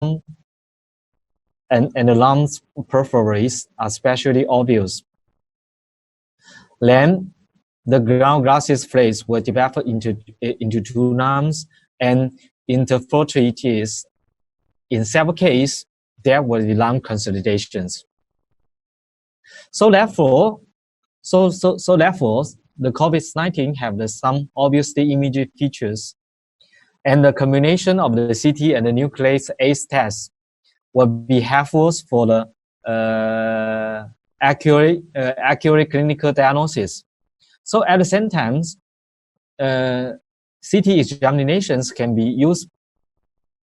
and the lungs peripheries are especially obvious. Then the ground gases phase will develop into two lungs, and interferotritis. In several cases, there will be lung consolidations. So therefore, the COVID-19 have some obvious imaging features, and the combination of the CT and the nuclease ACE test will be helpful for the accurate clinical diagnosis. So at the same time, CT examinations can be used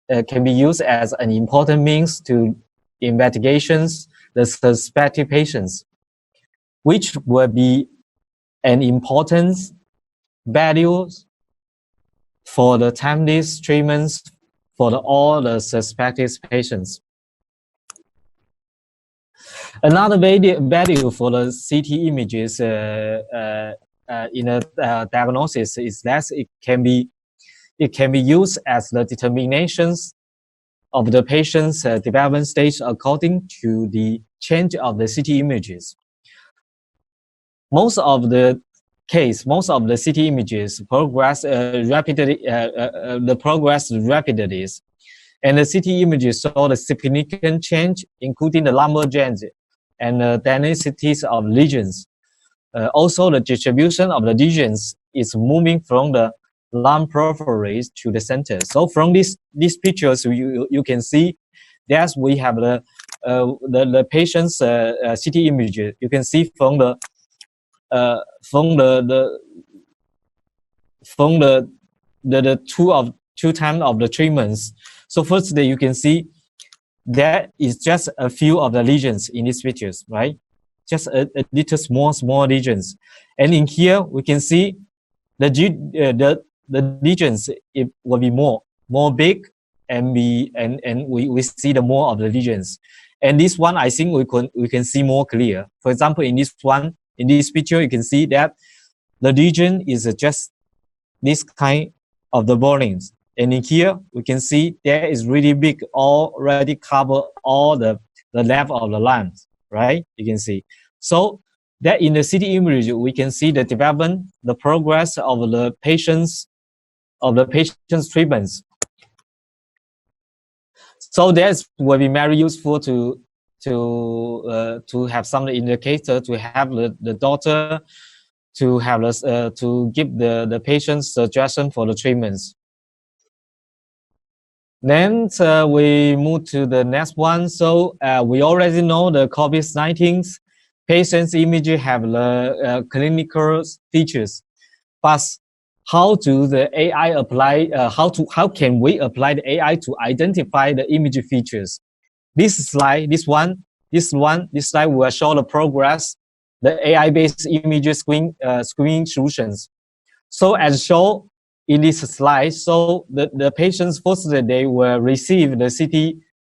as an important means to investigations the suspected patients, which will be an important value for the timely treatments for all the suspected patients. Another value for the CT images in a diagnosis is that it can be used as the determinations of the patient's development stage according to the change of the CT images. Most of the CT images progress rapidly. The progress rapidly, and the CT images show the significant change, including the lumbar change and the densities of lesions. Also, the distribution of the lesions is moving from the lung peripheries to the center. So from these pictures, you can see that we have the patient's CT image. You can see from the two times of the treatments. So firstly, you can see there is just a few of the lesions in these pictures, right? Just a little small lesions, and in here we can see the lesions it will be more big, and we see the more of the lesions. And this one I think we can see more clear. For example, in this one, in this picture, you can see that the lesion is just this kind of the burnings. And in here, we can see there is really big, already cover all the left of the lungs, right? You can see. So that in the CT image, we can see the development, the progress of the patient's treatments. So that will be very useful to have some indicator, to have the doctor to have to give the patient suggestion for the treatments. Then we move to the next one. So we already know the COVID-19 patient's image have the clinical features, but how do the AI apply? How can we apply the AI to identify the image features? This slide will show the progress, the AI-based image screening solutions. So as shown in this slide, so the patients first they will receive the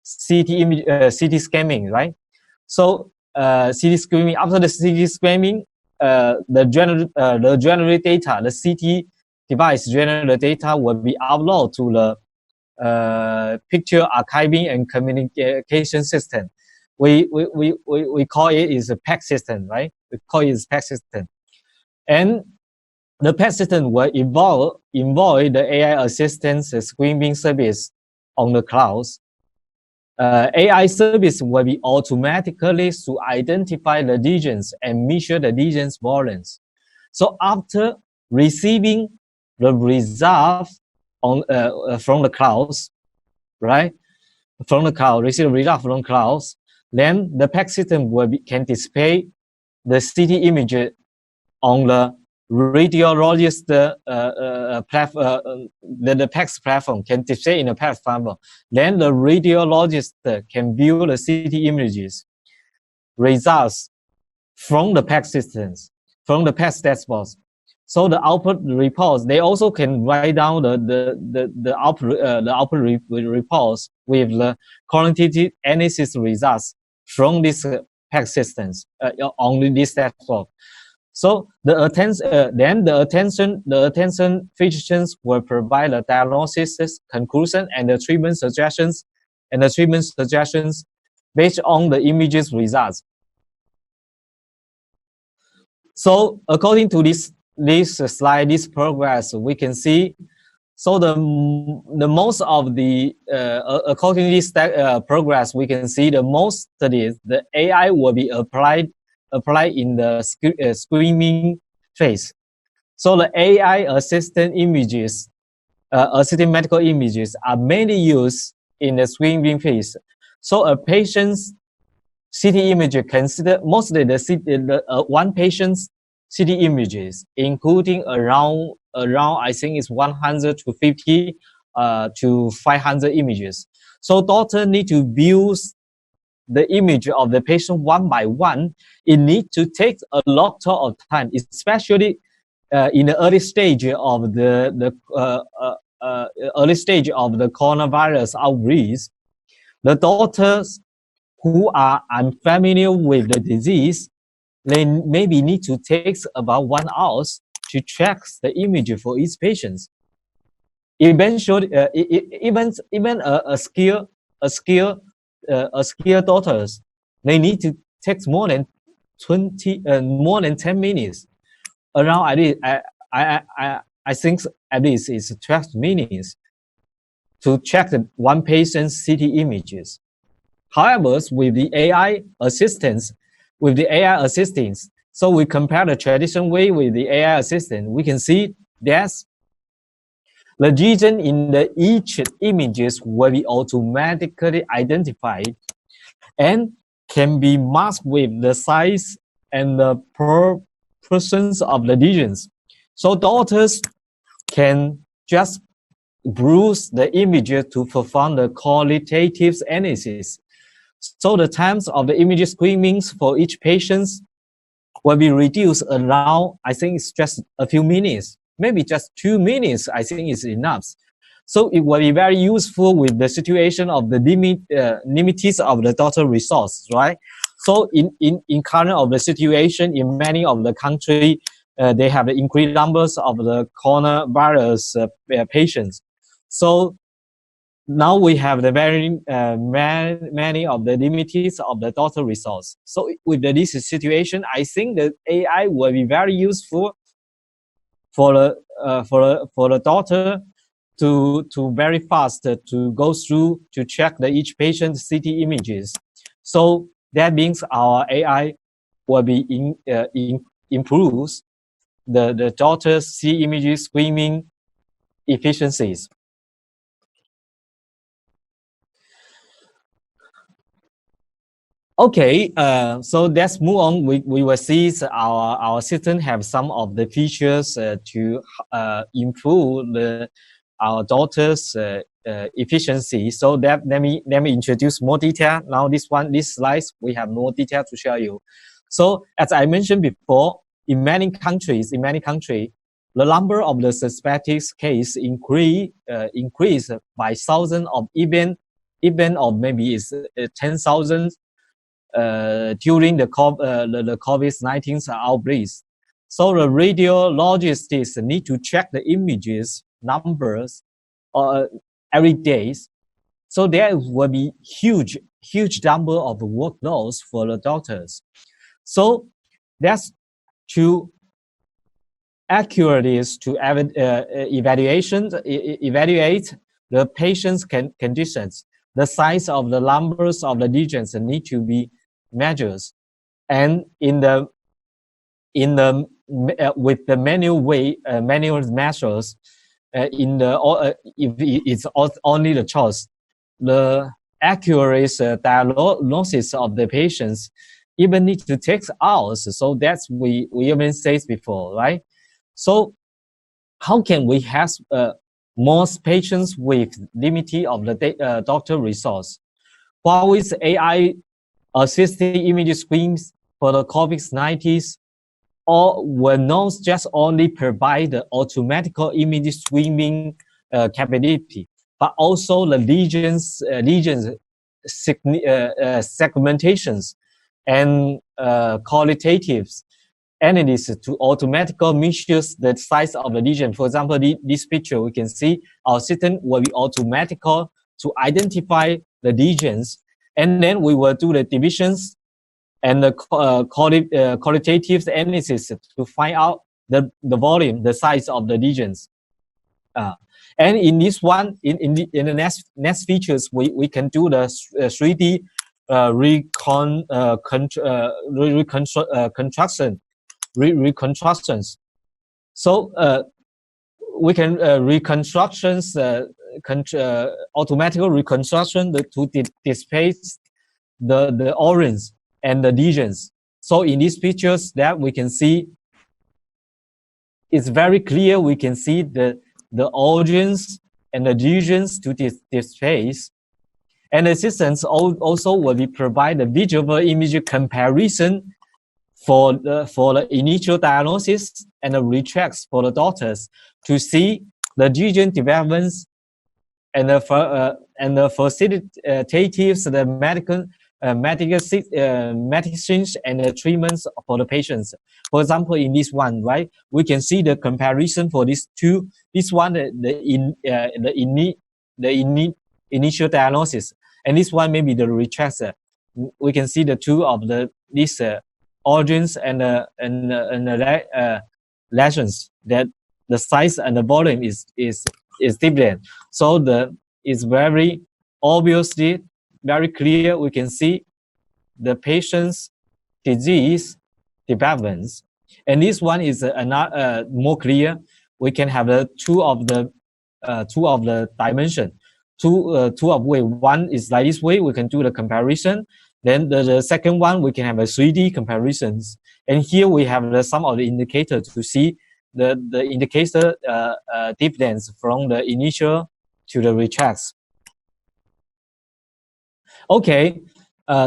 CT scanning, right? So CT scanning, after the CT scanning, the generated data, the CT device generated data will be uploaded to the picture archiving and communication system. We call it is a PAC system, right? We call it is PAC system, and the PAC system will involve the AI assistance screening service on the clouds. AI service will be automatically to identify the lesions and measure the lesions volumes. So after receiving the results on from the clouds, right? From the cloud, receive the result from the clouds, then the PAC system can display the CT image on the radiologist the PACS platform, can display in the PACS platform. Then the radiologist can view the CT images results from the PACS systems, from the PACS dashboards. So the output reports, they also can write down the output reports with the quantitative analysis results from these PACS systems on this dashboard. So the attention physicians will provide the diagnosis, conclusion, and the treatment suggestions and the treatment suggestions based on the images results. So according to this slide, this progress, we can see, so the most of the, according to this progress, we can see the most studies, the AI will be applied in the screening phase. So the AI assistant images, assisted medical images are mainly used in the screening phase. So a patient's CT image consider mostly one patient's CT images, including around I think it's 100 to 50 to 500 images. So doctor need to view the image of the patient one by one. It needs to take a lot of time, especially in the early stage of the early stage of the coronavirus outbreaks. The doctors who are unfamiliar with the disease, they maybe need to take about 1 hour to check the image for each patient. Eventually, even a skilled doctors, they need to take more than 10 minutes. Around I think at least it's 12 minutes to check the one patient's CT images. However, with the AI assistance, so we compare the traditional way with the AI assistant, we can see that the region in each images will be automatically identified and can be masked with the size and the proportions of the regions. So doctors can just browse the images to perform the qualitative analysis. So the times of the image screenings for each patient will be reduced around, I think it's just a few minutes, maybe just 2 minutes, I think is enough. So it will be very useful with the situation of the limits of the doctor resource, right? So in current of the situation in many of the country, they have the increased numbers of the coronavirus patients. So now we have the very many of the limits of the doctor resource. So with this situation, I think that AI will be very useful for the doctor to very fast to go through to check each patient's CT images. So that means our AI will be improves the doctor's CT images screening efficiencies. Okay, so let's move on. We will see our system have some of the features to improve our daughter's efficiency. So that let me introduce more detail. Now this slides we have more detail to show you. So as I mentioned before, in many countries, the number of the suspected case increase by thousands of even of maybe it's 10,000. During the COVID-19 outbreaks. So the radiologists need to check the images numbers every day. So there will be huge number of workloads for the doctors. So that's to accurately to evaluate the patient's conditions. The size of the numbers of the lesions need to be measured, and with the manual measures, if it's only the choice, the accurate diagnosis of the patients even need to take hours. So that's we even said before, right? So how can we have most patients with limited of the doctor resource? While with AI assisted image screens for the COVID-19, or will not just only provide the automatic image screening capability, but also the lesions segmentations and qualitatives analysis to automatically measure the size of the lesion. For example, this picture, we can see our system will be automatic to identify the regions, and then we will do the divisions and the qualitative analysis to find out the volume, the size of the regions. And in this one, in the next features, we can do the 3D reconstructions. So we can reconstructions, automatic reconstruction to display the organs and the lesions. So in these pictures that we can see, it's very clear. We can see the organs and the lesions to display. And the assistants also will provide the visual image comparison for the initial diagnosis and the retracts for the doctors to see the lesion developments and the facilitative the medical medicines and the treatments for the patients. For example, in this one, right, we can see the comparison for these two. This one, the initial diagnosis, and this one maybe the retractor. We can see the two of these organs and the lesions that the size and the volume is different. So it's very obviously very clear. We can see the patient's disease developments, and this one is another more clear. We can have the two of the dimension. Two of way. One is like this way. We can do the comparison. Then the second one, we can have a 3D comparisons. And here we have some of the indicators to see the indicator difference from the initial to the retracts. Okay,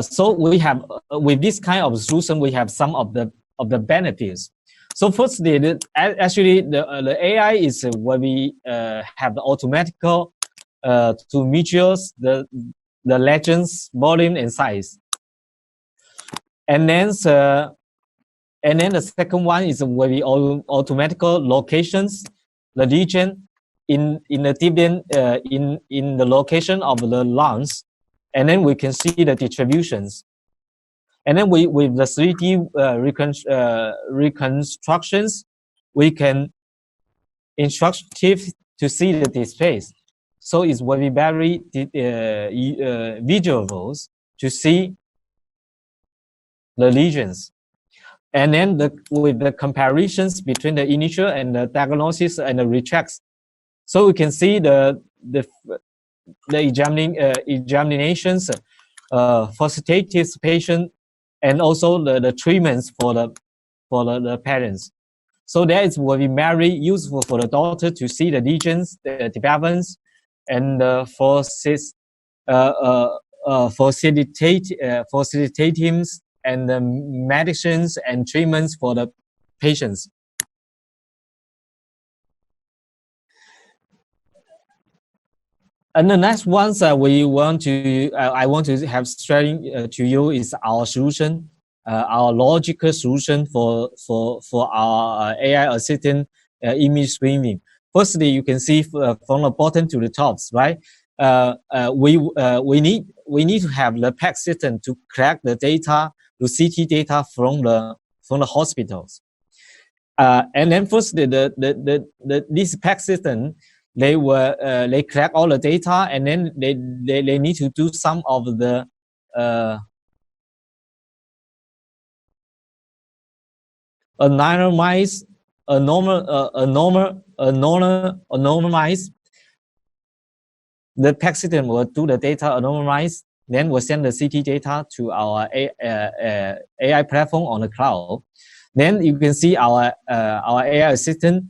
so we have with this kind of solution, we have some of the benefits. So firstly, actually the AI is where we have the automatical to measure the lesions volume and size. And then the second one is where we automatical locations the region in the different in the location of the lungs, and then we can see the distributions. And then with the 3D reconstructions, we can instructive to see the displays. So it's very visuals to see the lesions. And then with the comparisons between the initial and the diagnosis and the retracts. So we can see the examinations, facilitative patient, and also the treatments for the parents. So that is will be very useful for the doctor to see the lesions, the developments, and facilitating and the medicines and treatments for the patients. And the next ones I want to have sharing to you is our solution, our logical solution for our AI assistant image streaming. Firstly, you can see from the bottom to the tops, right? We need to have the PAC system to collect the data, the CT data from the hospitals. And then first this PAC system, they collect all the data, and then they need to do some of the anonymize the PAC system will do the data anonymize, then we'll send the CT data to our AI platform on the cloud. Then you can see our AI assistant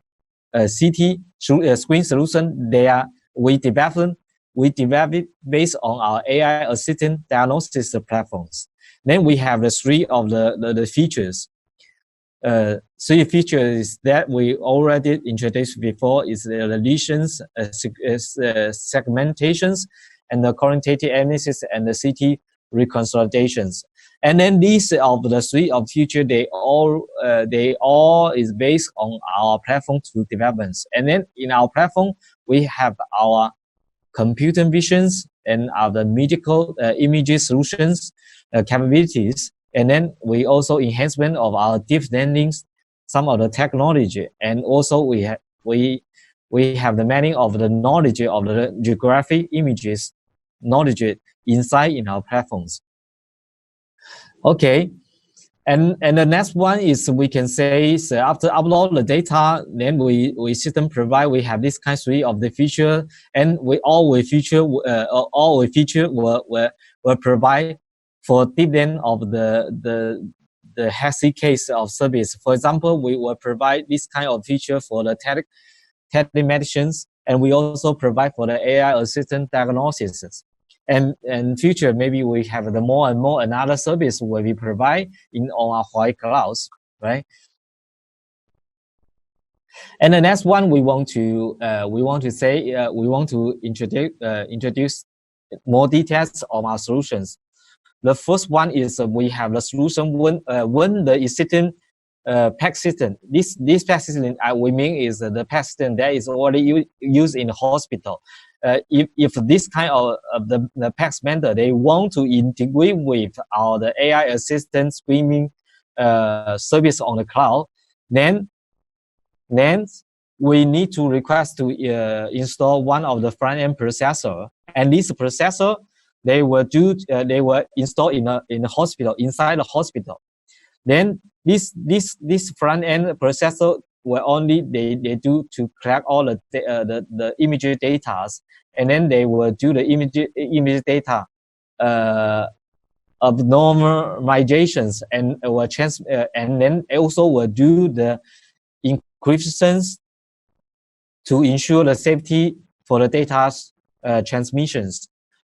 CT screen solution there. We develop it based on our AI assistant diagnosis platforms. Then we have the three of the features. Three features that we already introduced before is the lesions, segmentations, and the quantitative analysis and the CT reconstructions. And then these of the three of feature, they all is based on our platform to developments. And then in our platform, we have our computer visions and the medical image solutions capabilities. And then we also enhancement of our deep learning, some of the technology, and also we have the many of the knowledge of the geographic images knowledge inside in our platforms. Okay, and the next one is we can say so after upload the data, then we system provide we have this kind of the feature, and we always feature will provide for different of the healthy case of service. For example, we will provide this kind of feature for the telemedicines, and we also provide for the AI assistant diagnosis. And future, maybe we have the more and more another service where we provide on our Huawei clouds, right? And the next one we want to introduce more details on our solutions. The first one is we have the solution when the existing PAC system. This PAC system we mean is the PAC system that is already used in the hospital. If this kind of the PAC vendor they want to integrate with the AI assistant streaming service on the cloud, then we need to request to install one of the front end processor, and this processor they will install in a hospital, inside the hospital. Then this front end processor will only they do to collect all the image data, and then they will do the image data of normalizations, and will and then also will do the encryptions to ensure the safety for the data transmissions.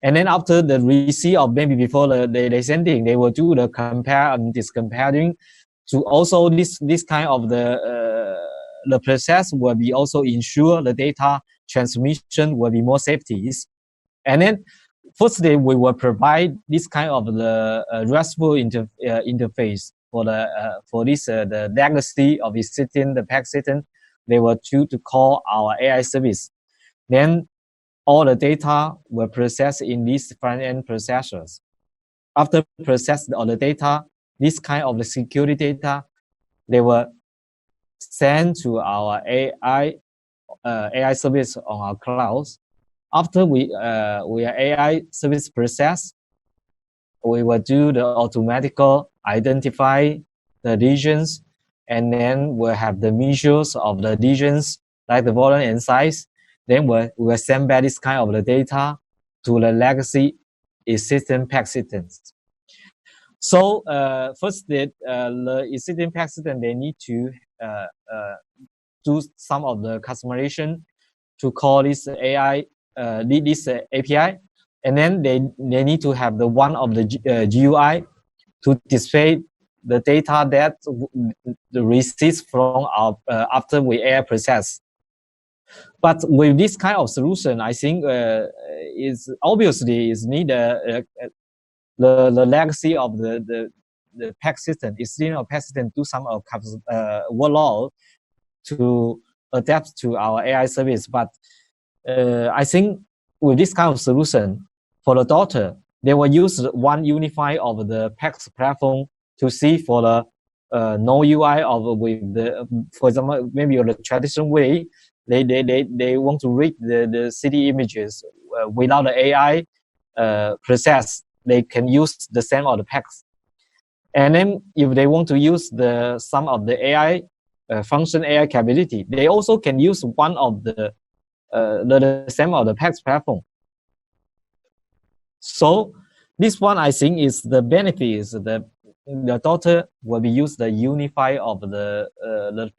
And then after the receipt of maybe before they sending, they will do the compare and discomparing to also this kind of the process will be also ensure the data transmission will be more safeties. And then firstly, we will provide this kind of the RESTful interface for this the legacy of existing the PAC system. They will choose to call our AI service. Then all the data were processed in these front-end processors. After processed all the data, this kind of the security data, they were sent to our AI service on our clouds. After we are AI service process, we will do the automatical identify the regions, and then we'll have the measures of the regions like the volume and size. Then we'll send back this kind of the data to the legacy existing PAC systems. So first, the existing PAC system they need to do some of the customization to call this AI this API, and then they need to have the one of the GUI to display the data that receives from our after we AI process. But with this kind of solution, I think is obviously is need the legacy of the PAC system. Is still a PAC system do some of workload to adapt to our AI service. But I think with this kind of solution for the daughter, they will use one unify of the PAC platform to see for the no UI of with the for example maybe the traditional way. They want to read the city images without the AI process. They can use the same of the PACs. And then if they want to use some of the AI function AI capability, they also can use one of the same of the PACs platform. So this one I think is the benefit is the daughter will be used the unify of the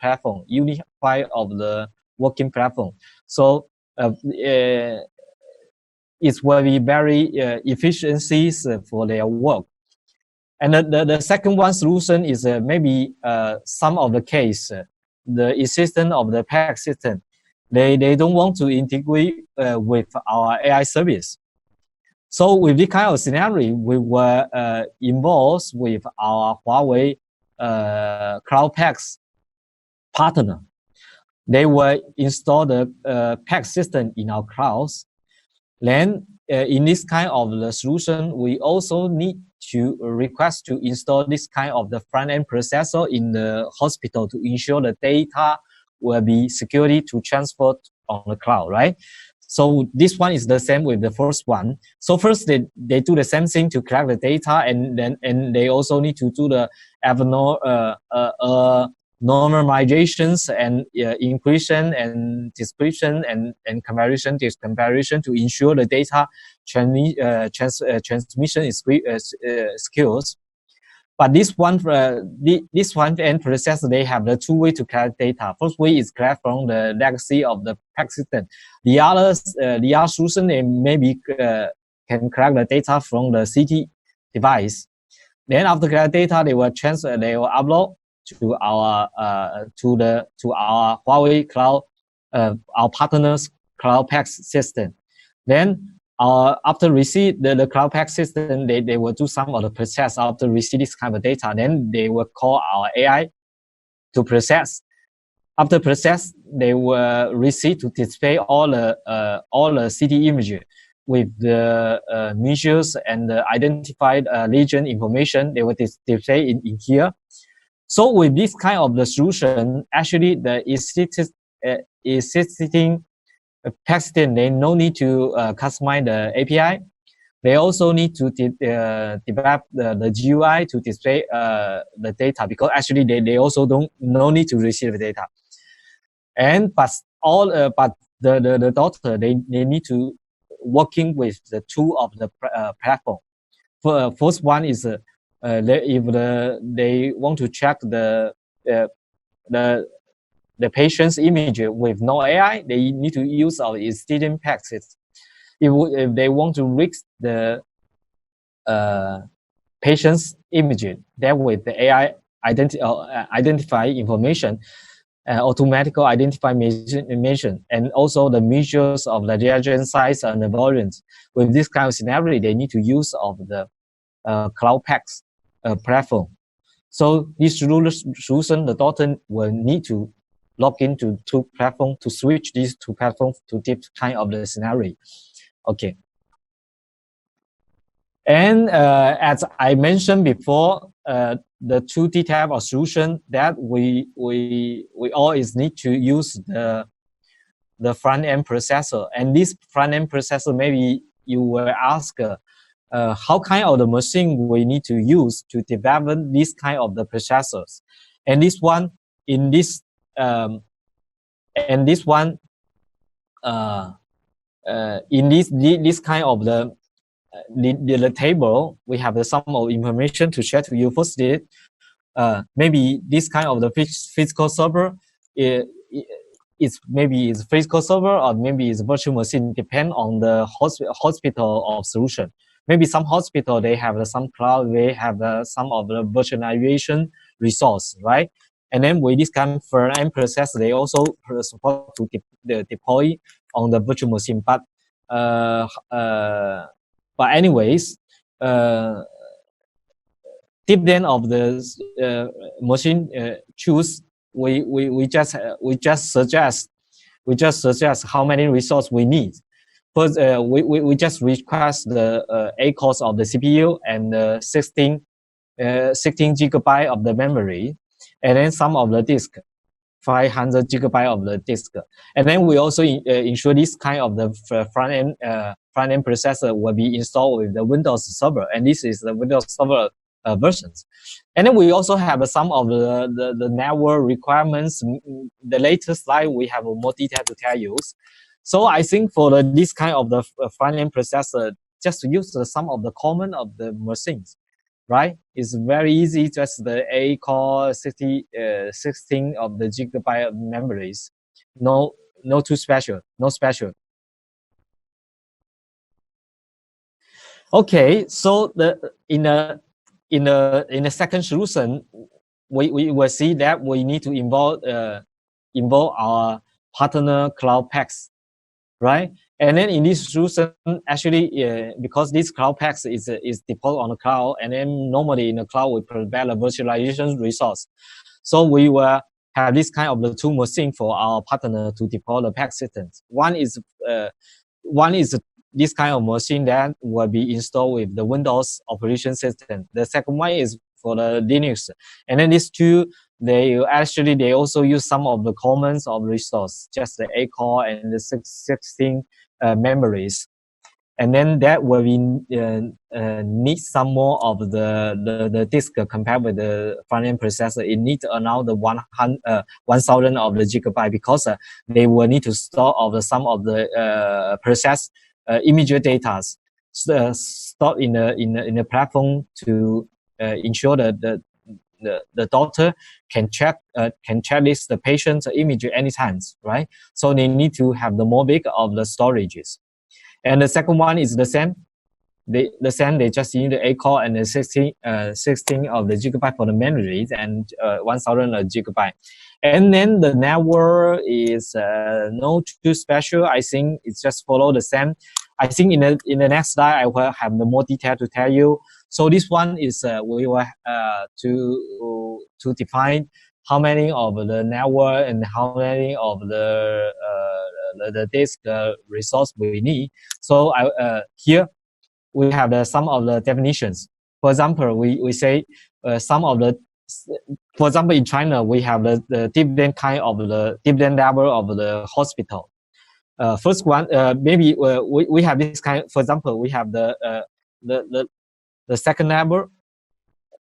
platform, unify of the working platform. So it will be very efficiencies for their work. And the second one solution is maybe some of the case the existence of the PAC system they don't want to integrate with our AI service. So with this kind of scenario, we were involved with our Huawei Cloud PACs partner. They will install the PAC system in our clouds. Then in this kind of the solution, we also need to request to install this kind of the front-end processor in the hospital to ensure the data will be securely to transfer on the cloud, right? So this one is the same with the first one. So first they do the same thing to collect the data, and they also need to do the normalizations and encryption and description and comparison to ensure the data transmission is skills. But this one end process, they have the two way to collect data. First way is collect from the legacy of the PAC system. The other solution, they maybe can collect the data from the CT device. Then after collect data, they will upload to our Huawei cloud, our partners cloud PAC system. Then after receive the cloud PAC system, they will do some of the process after receive this kind of data. Then they will call our AI to process. After process, they will receive to display all the CT images with the measures and the identified lesion information. They will display in here. So with this kind of the solution, actually the existing PAC system, they no need to customize the API. They also need to develop the GUI to display the data, because actually they also no need to receive the data. And but the doctor, they need to working with the two of the platform. First one is if they want to check the patient's image with no AI, they need to use our existing PAC system. If they want to read the patient's image, then with the AI identify information, automatically identify information, and also the measures of the reagent size and the volumes. With this kind of scenario, they need to use of the cloud PACS platform. So this solution, the doctor will need to log into two platforms to switch these two platforms to this kind of the scenario. Okay. And as I mentioned before, the 2D type of solution that we always need to use the front end processor. And this front end processor, maybe you will ask how kind of the machine we need to use to develop this kind of the processors. And this one in this in this kind of the table, we have some of information to share to you. First, maybe this kind of the physical server it's maybe it's physical server or maybe it's virtual machine, depend on the hospital of solution. Maybe some hospital, they have some cloud, they have some of the virtualization resource, right? And then with this kind of front-end process, they also support to deploy on the virtual machine. But anyways, depending of the machine choose, we just suggest how many resources we need. First, we just request the 8 cores of the CPU and 16 gigabyte of the memory, and then some of the disk, 500 gigabyte of the disk. And then we also ensure this kind of the front end processor will be installed with the Windows Server, and this is the Windows Server versions. And then we also have some of the network requirements. The latest slide, we have more detail to tell you. So I think for this kind of the front-end processor, just to use some of the common of the machines, right? It's very easy, just the 8 core, 16 of the gigabyte of memories. No too special, no special. Okay, so in the second solution, we will see that we need to involve our partner cloud PACS, right? And then in this solution, actually, because this cloud PACS is deployed on the cloud, and then normally in the cloud we provide a virtualization resource. So we will have this kind of the two machines for our partner to deploy the PACS systems. One is this kind of machine that will be installed with the Windows operation system. The second one is for the Linux. And then these two, they also use some of the commons of resource, just the 8 core and the 16 memories. And then that will be need some more of the disk compared with the front-end processor. It needs around the 1,000 of the gigabyte, because they will need to store of some of the process image data stored in the platform to ensure that the doctor can check this the patient's image anytime, right? So they need to have the more big of the storages. And the second one is the same. They just need the 8 core and the 16 of the gigabyte for the memories, and 1,000 gigabyte. And then the network is not too special. I think it's just follow the same. I think in the next slide I will have the more detail to tell you. So this one is we will to define how many of the network and how many of the disk resource we need. So here we have some of the definitions. For example, we say some of the, for example, in China, we have the different kind of the different level of the hospital. First one, maybe we have this kind. For example, we have the second level.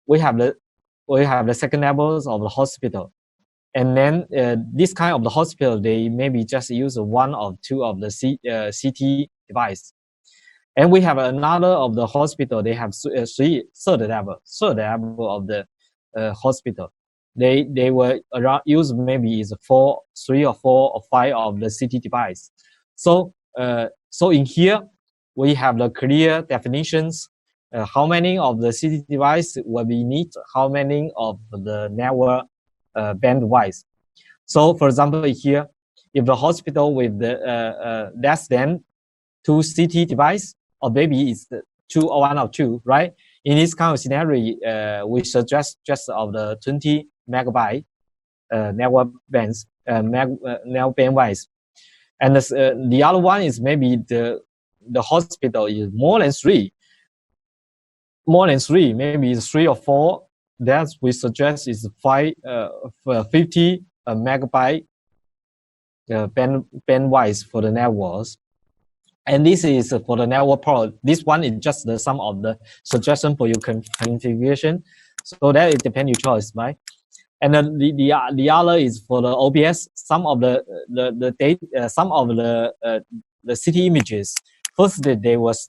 We have the second levels of the hospital. And then this kind of the hospital, they maybe just use one or two of the CT device. And we have another of the hospital, they have third level of the hospital. They will use maybe is 3 or 4 or 5 of the CT device. So in here, we have the clear definitions. How many of the CT device will be need, how many of the network bandwidth. So for example, here, if the hospital with the less than 2 CT device, or maybe it's the 1 or 2, right? In this kind of scenario, we suggest just of the 20 megabyte network bands, network bandwidth. And the other one is maybe the hospital is more than 3, maybe it's 3 or 4. That we suggest is 50 megabyte bandwidth for the networks. And this is for the network part. This one is just the sum of the suggestion for your configuration. So that it depends your choice, right? And then the other is for the OBS. Some of the data, some of the city images. First, they was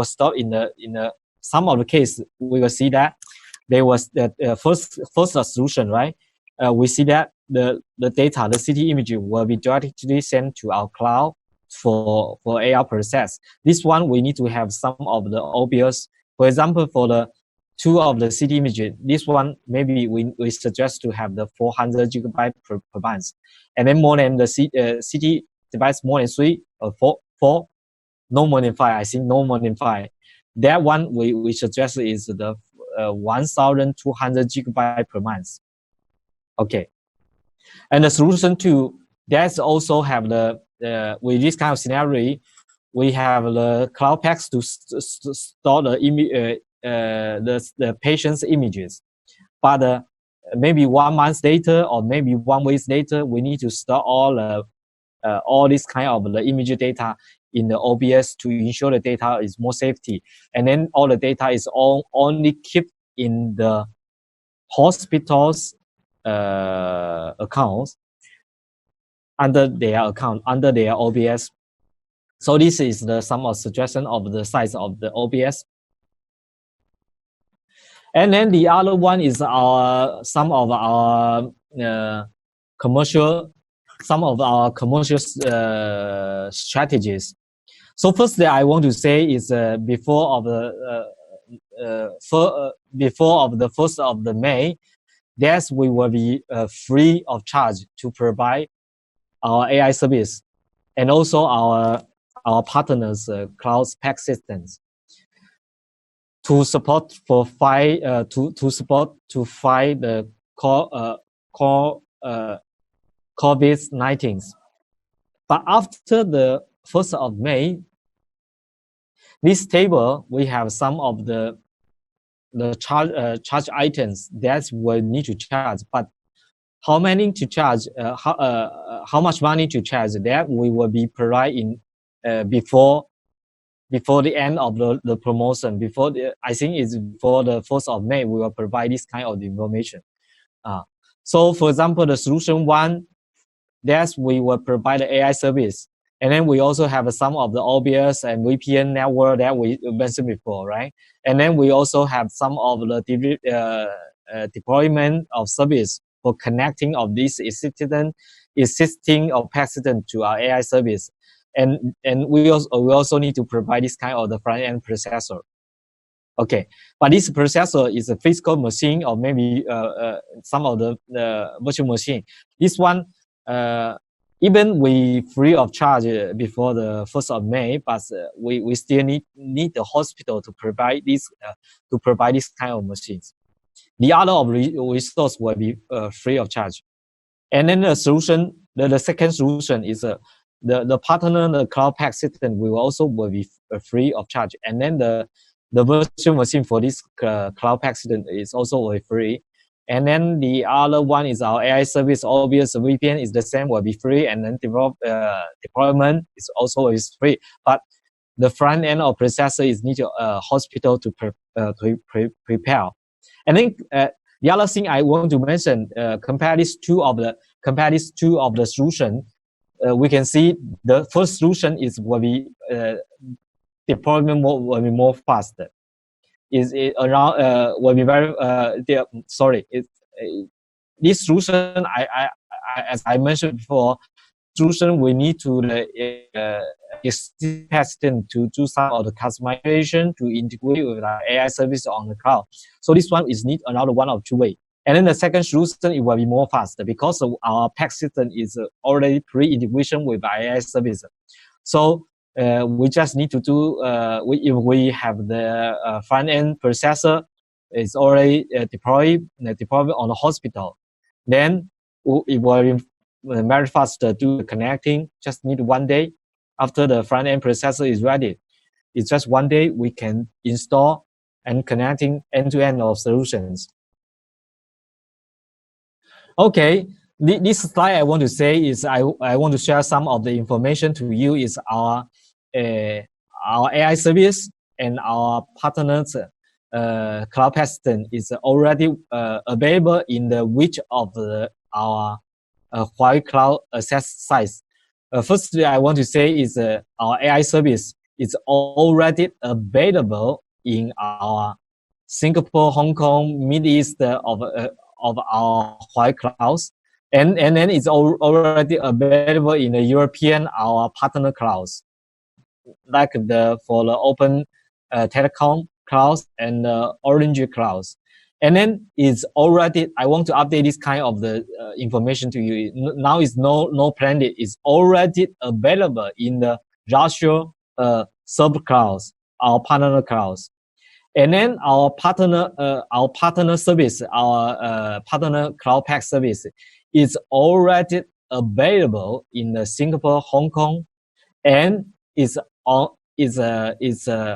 stored in the some of the case. We will see that there was the first solution, right? We see that the data, the city image will be directly sent to our cloud for AR process. This one we need to have some of the OBS. For example, for the 2 of the city image, this one maybe we suggest to have the 400 gigabyte per month, and then more than the city device more than 3 or 4, no more than 5. I think no more than 5. That one we suggest is the 1,200 gigabyte per month. Okay, and the solution 2, that's also have the with this kind of scenario, we have the cloud packs to store the patient's images. But maybe 1 month later or maybe 1 week later, we need to store all this kind of the image data in the OBS to ensure the data is more safety. And then all the data is only kept in the hospital's accounts, under their OBS. So this is the some of suggestion of the size of the OBS. And then the other one is some of our commercial strategies. So firstly, I want to say is before of the 1st of the May, yes, we will be free of charge to provide our AI service and also our partners cloud pack systems to support to fight the COVID-19. But after the 1st of May, This table, we have some of the charge items that we need to charge, but how many to charge, how much money to charge, that we will be providing before the end of the promotion. I think it's before the 1st of May, we will provide this kind of information. So for example, the solution one, that's we will provide the AI service. And then we also have some of the OBS and VPN network that we mentioned before, right? And then we also have some of the deployment of service for connecting of this existing or precedent to our AI service. And we also need to provide this kind of the front end processor. Okay, but this processor is a physical machine or maybe some of the virtual machine. This one, even we free of charge before the 1st of May, but we still need the hospital to provide this kind of machines. The other of resource will be free of charge. And then the solution, the second solution is the partner, the cloud pack system will be free of charge. And then the virtual machine for this cloud pack system is also free. And then the other one is our AI service, OBS VPN is the same, will be free. And then deployment is also free. But the front end of processor is need a hospital to prepare. And then the other thing I want to mention, compare these two of the solution. We can see the first solution will be deployment will be more faster. Is it around will be very this solution as I mentioned before, solution we need to to do some of the customization to integrate with our AI service on the cloud. So this one is need another one of two way. And then the second solution, it will be more faster because our pack system is already pre-integration with our AI service. So we just need to do, if we have the front-end processor, it's already deployed on the hospital, then it will be very fast to do the connecting, just need 1 day. After the front-end processor is ready, it's just 1 day we can install and connecting end-to-end of solutions. Okay, this slide I want to say is I want to share some of the information to you is our AI service and our partners cloud system is already available in the which of our Huawei Cloud access sites. Firstly, I want to say is our AI service is already available in our Singapore, Hong Kong, Middle East of our Huawei clouds, and then it's already available in the European our partner clouds, like for the Open Telecom clouds and Orange clouds. And then it's already, I want to update this kind of the information to you. Now it's no plan. It's already available in the Russia sub clouds, our partner clouds. And then our partner service, our partner cloud pack service is already available in the Singapore, Hong Kong, and is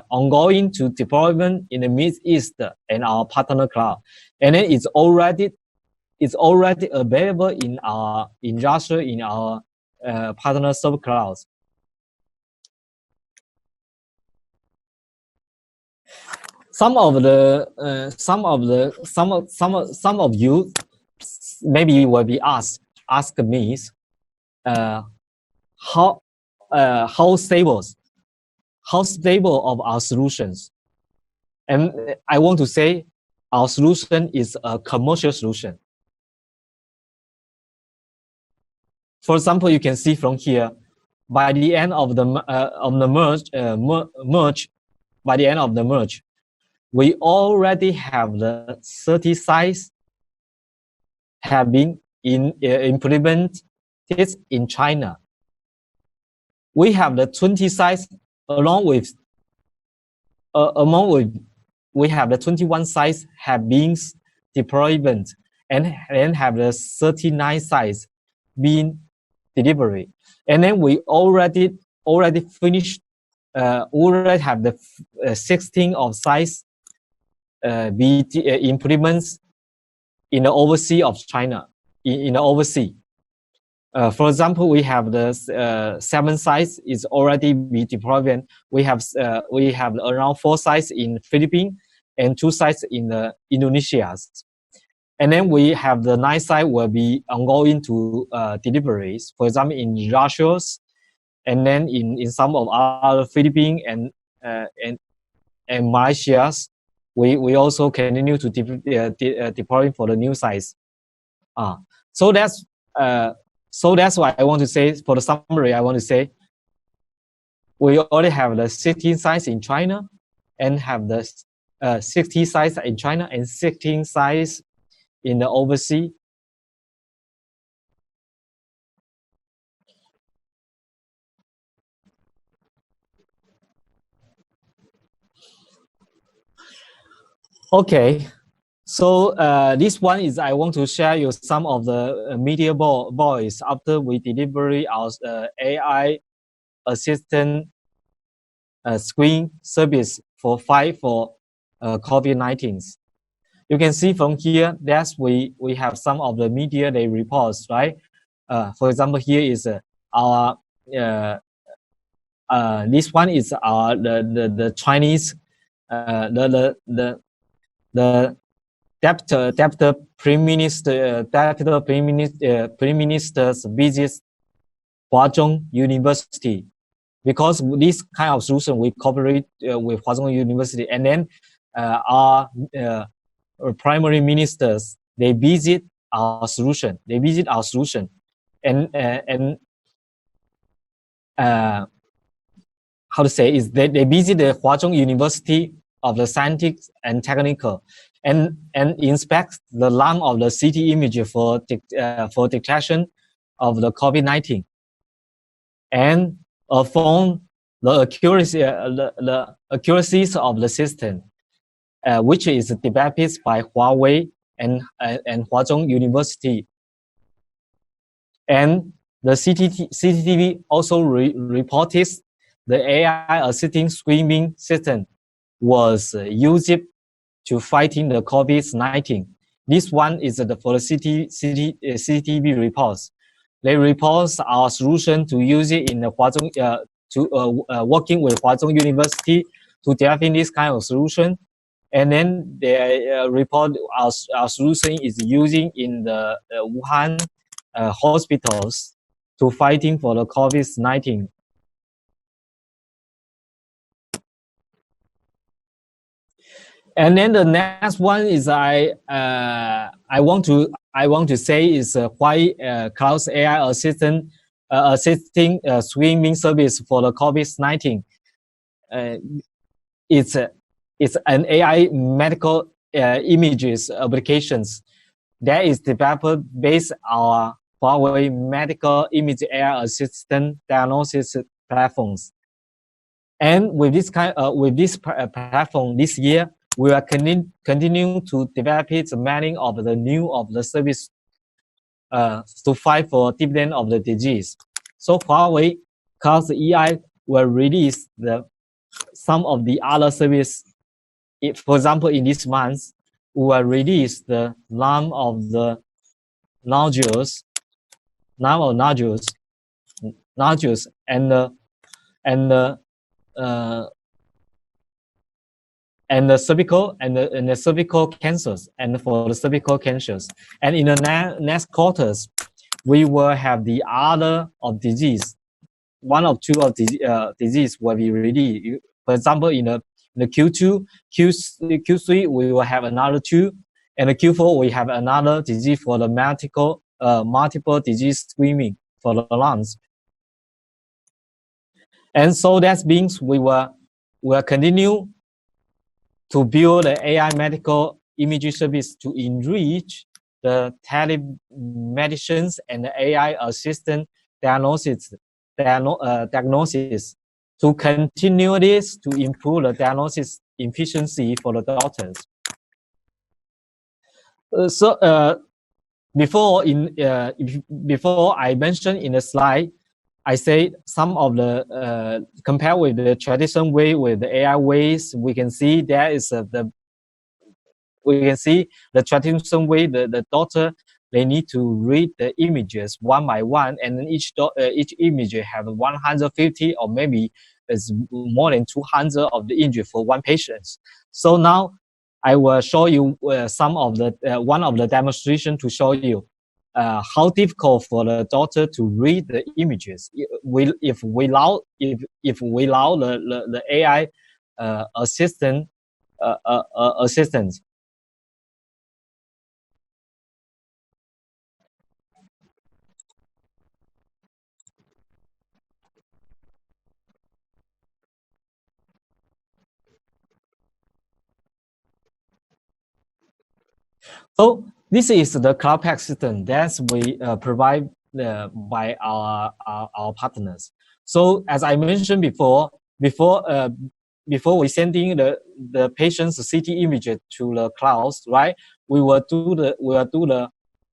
ongoing to deployment in the Middle East and our partner cloud. And then it's already available in Russia in our partner sub clouds. Some of you maybe will be ask me how stable of our solutions. And I want to say our solution is a commercial solution. For example, you can see from here, by the end of the merge, by the end of the merge, we already have the 30 sites have been implemented in China. We have the 20 sites we have the 21 sites have been deployed and then have the 39 sites being delivered. And then we already finished already have the 16 of size implements in the overseas of China, in the overseas. For example, we have the 7 sites is already be deployed. We have around 4 sites in Philippines and 2 sites in Indonesia. And then we have the 9 site will be ongoing to deliveries. For example, in Russia, and then in some of other Philippines and Malaysia, we also continue to deploy for the new sites. So that's why I want to say, for the summary, I want to say we already have the 16 sites in China and have the 60 sites in China and 16 sites in the overseas. Okay, so this one is I want to share you some of the media voice after we deliver our AI assistant screen service for COVID-19. You can see from here that we have some of the media they reports, right? For example, here is our this one is our the Chinese the deputy prime minister's visits Huazhong University, because this kind of solution we cooperate with Huazhong University, and then our primary ministers they visit our solution. And how to say is they visit the Huazhong University of the Scientific and Technical, and inspect the lung of the CT image for detection of the COVID-19, and found the accuracies of the system, which is developed by Huawei and Huazhong University. And the CCTV also reported the AI assisting screening system was used to fighting the COVID-19. This one is for the CCTV reports. They report our solution to use it in the Huazhong, working with Huazhong University to develop this kind of solution. And then they report our solution is using in the Wuhan hospitals to fighting for the COVID-19. And then the next one is I want to say is why cloud AI assisting streaming service for the COVID-19. It's an AI medical images applications that is developed based on Huawei medical image AI assistant diagnosis platforms. And with this platform this year, we are continuing to develop many of the new of the service to fight for dividend of the disease. So Huawei Cloud AI will release some of the other service. For example, in this month, we will release the name of the nodules, and the cervical cancers, and for the cervical cancers. And in the next quarters, we will have the other of disease. One of two of disease will be ready. For example, in the Q2, Q3, we will have another two, and the Q4 we have another disease for the multiple disease screening for the lungs. And so that means we will continue to build the AI medical imaging service to enrich the telemedicines and the AI assistant diagnosis to continue this to improve the diagnosis efficiency for the doctors. Before I mentioned in the slide, I say some of the compared with the traditional way with the AI ways, we can see there is we can see the traditional way the doctor they need to read the images one by one, and then each image have 150 or maybe it's more than 200 of the image for one patient. So now I will show you some of the one of the demonstration to show you how difficult for the doctor to read the images. If we allow the AI assistant. So this is the cloud pack system that we provide by our partners. So as I mentioned before we sending the patient's CT image to the clouds, right? We will do the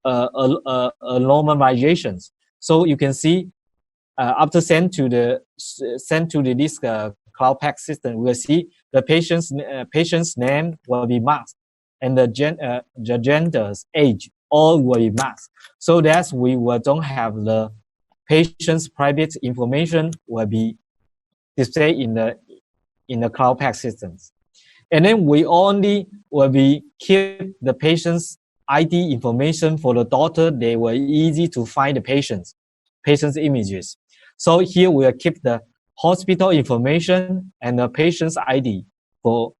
normalizations. So you can see after send to the this cloud pack system, we will see the patient's name will be masked, and the gender's age all will be masked. So that we will don't have the patient's private information will be displayed in the cloud pack systems. And then we only will be keep the patient's ID information for the doctor. They were easy to find the patient's images. So here we will keep the hospital information and the patient's ID for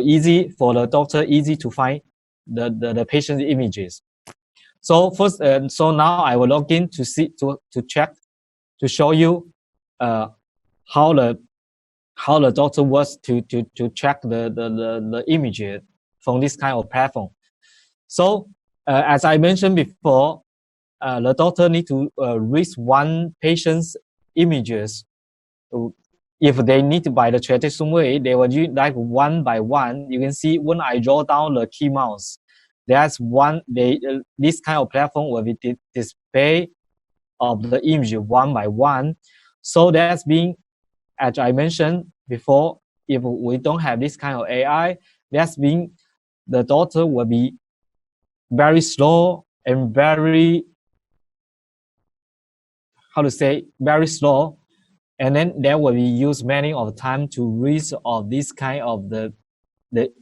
easy for the doctor easy to find the patient's images. So first, so now I will log in to see to check to show you how the doctor was to check the image from this kind of platform. So as I mentioned before, the doctor need to read one patient's images. If they need to by the traditional way, they will do like one by one. You can see when I draw down the key mouse, that's one. This kind of platform will be display of the image one by one. So that's being, as I mentioned before, if we don't have this kind of AI, that's being the doctor will be very slow and very, how to say, very slow, and then there will be used many of the time to read of this kind of the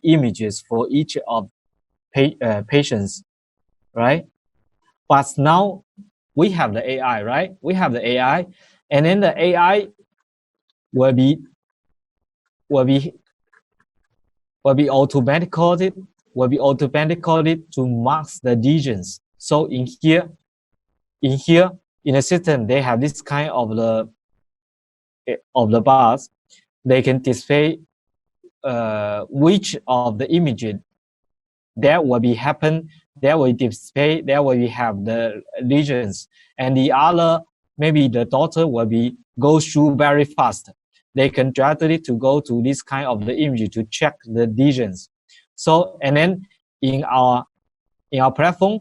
images for each of patients, right? But now we have the AI, right? We have the AI, and then the AI will be will be will be automatically to mark the regions. So in here in the system, they have this kind of the bars. They can display which of the images that will be happen. There will display. There will be have the regions, and the other maybe the daughter will be go through very fast. They can directly to go to this kind of the image to check the regions. So and then in our platform,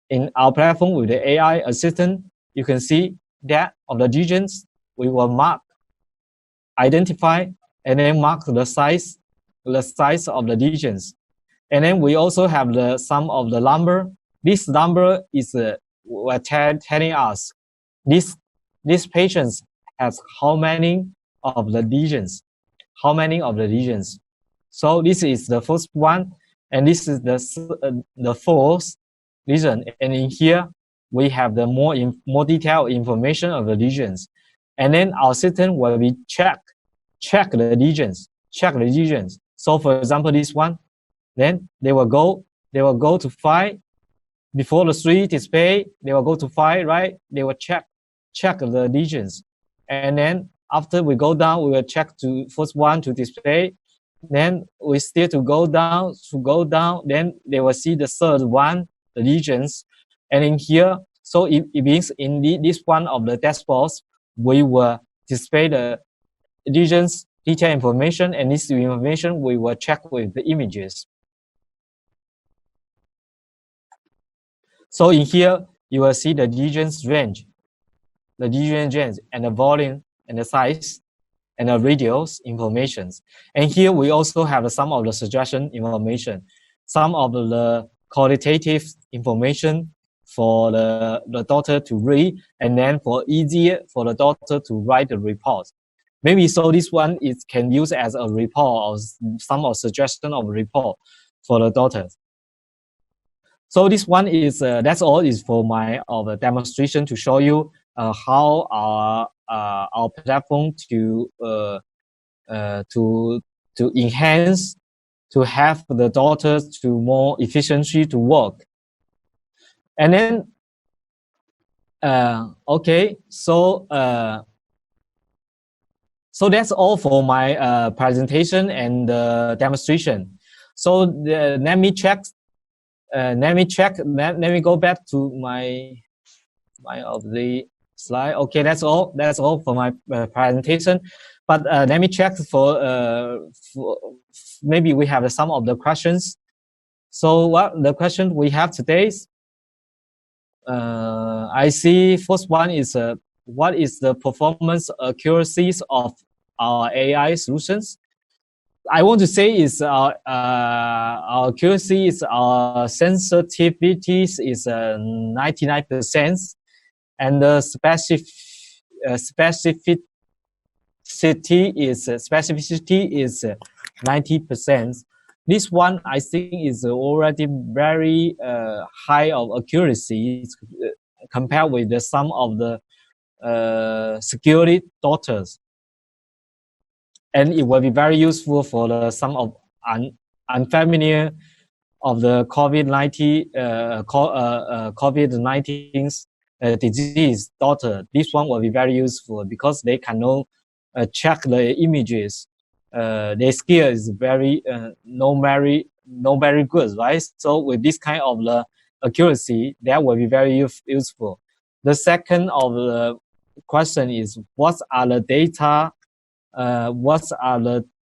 with the AI assistant, you can see that of the regions we will mark, identify, and then mark the size of the regions. And then we also have the sum of the number. This number is telling us this patient has how many of the lesions, So this is the first one, and this is the fourth lesion. And in here we have the more detailed information of the lesions. And then our system will be check the lesions. So for example, this one, then they will go to file before the 3 display. They will go to file, right? They will check the lesions, and then after we go down, we will check to first one to display. Then we still to go down. Then they will see the third one, the lesions, and in here. So it means in this one of the dashboards, we will display the lesions detailed information, and this information we will check with the images. So in here, you will see the regions range. the DNA genes, and the volume and the size and the radius informations. And here we also have some of the suggestion information, some of the qualitative information for the doctor to read, and then for easier for the doctor to write the report. Maybe so this one is can use as a report or some of suggestion of report for the doctors. So this one is that's all is for my demonstration to show you how our platform to enhance to have the daughters to more efficiency to work. And then okay, so so that's all for my presentation and demonstration. So let me check. Let me go back to my of the slide. Okay, that's all. That's all for my presentation. But let me check for maybe we have some of the questions. So what the question we have today is, I see first one is what is the performance accuracies of our AI solutions? I want to say is our accuracy is our sensitivities is 99%, and the specificity is 90%. This one I think is already very high of accuracy compared with the some of the security doctors, and it will be very useful for the some of unfamiliar of the COVID-19 disease doctor. This one will be very useful because they can know check the images. Their skill is very not very good, right? So with this kind of the accuracy, that will be very useful. The second of the question is what are the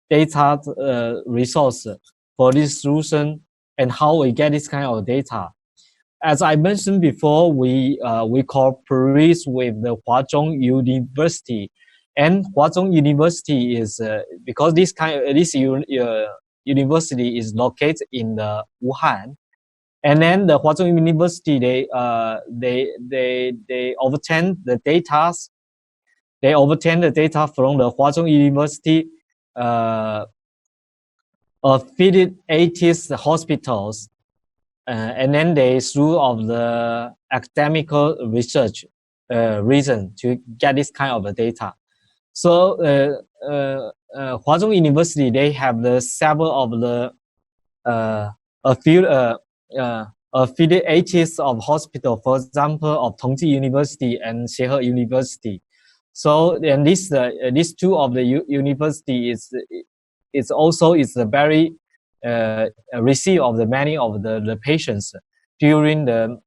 data resources for this solution and how we get this kind of data. As I mentioned before, we cooperate with the Huazhong University, and Huazhong University is because this university is located in the Wuhan, and then the Huazhong University they obtain the data. They obtain the data from the Huazhong University affiliated hospitals, and then they through of the academical research reason to get this kind of data. So Huazhong University they have the several of the affiliates of hospital, for example, of Tongji University and Xiehe University. So and these two of the university is also is a very receive of the many of the patients during the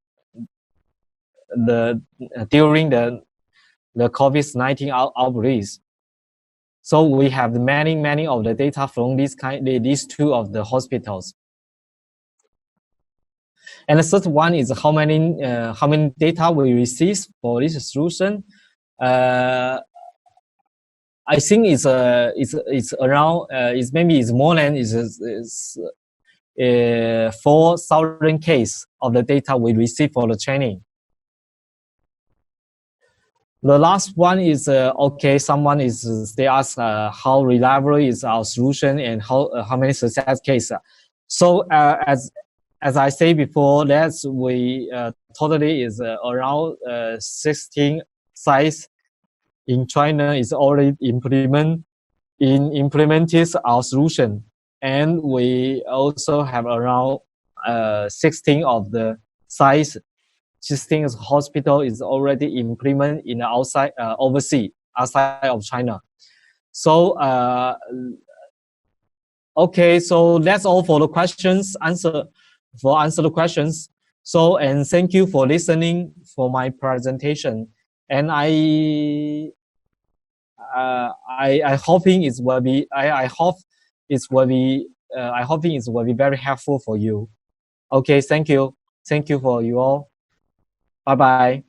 COVID-19 outbreaks. So we have many of the data from these two of the hospitals. And the third one is how many data we receive for this solution. I think it's around maybe it's more than 4,000 case of the data we receive for the training. The last one is okay. Someone they ask how reliable is our solution and how many success case. So as I say before, that's we totally is around 16 sites in China is already implemented our solution, and we also have around 16 of the sites. 16 hospital is already implemented in the overseas outside of China. So okay, so that's all for the questions. Answer the questions. So and thank you for listening for my presentation. And I hoping it will be I hope it will be very helpful for you. Okay, thank you for you all. Bye bye.